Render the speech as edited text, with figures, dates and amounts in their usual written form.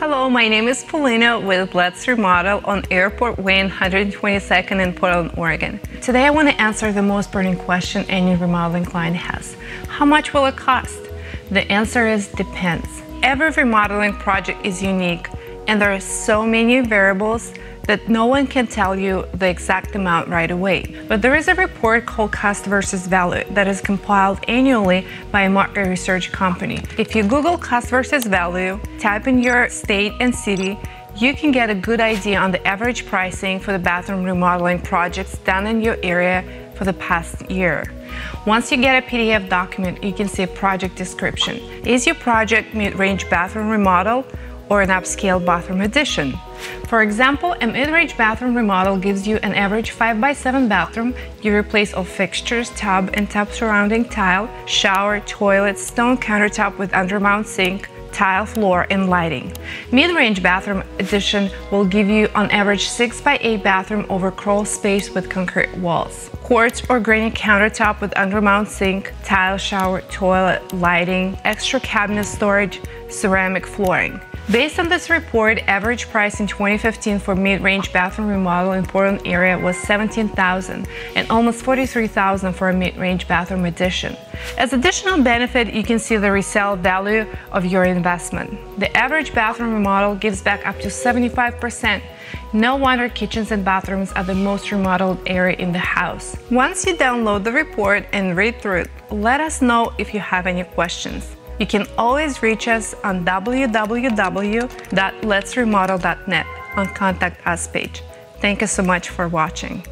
Hello, my name is Paulina with Let's Remodel on Airport Way 122nd in Portland, Oregon. Today I want to answer the most burning question any remodeling client has. How much will it cost? The answer is depends. Every remodeling project is unique and there are so many variables that no one can tell you the exact amount right away. But there is a report called Cost versus Value that is compiled annually by a market research company. If you Google cost versus value, type in your state and city, you can get a good idea on the average pricing for the bathroom remodeling projects done in your area for the past year. Once you get a PDF document, you can see a project description. Is your project mid-range bathroom remodel or an upscale bathroom addition? For example, a mid-range bathroom remodel gives you an average 5x7 bathroom. You replace all fixtures, tub and tub surrounding tile, shower, toilet, stone countertop with undermount sink, tile floor and lighting. Mid-range bathroom addition will give you on average 6x8 bathroom over crawl space with concrete walls. Quartz or granite countertop with undermount sink, tile shower, toilet, lighting, extra cabinet storage, ceramic flooring. Based on this report, average price in 2015 for mid-range bathroom remodel in Portland area was $17,000 and almost $43,000 for a mid-range bathroom addition. As additional benefit, you can see the resale value of your investment. The average bathroom remodel gives back up to 75%. No wonder kitchens and bathrooms are the most remodeled area in the house. Once you download the report and read through it, let us know if you have any questions. You can always reach us on www.letsremodel.net on Contact Us page. Thank you so much for watching.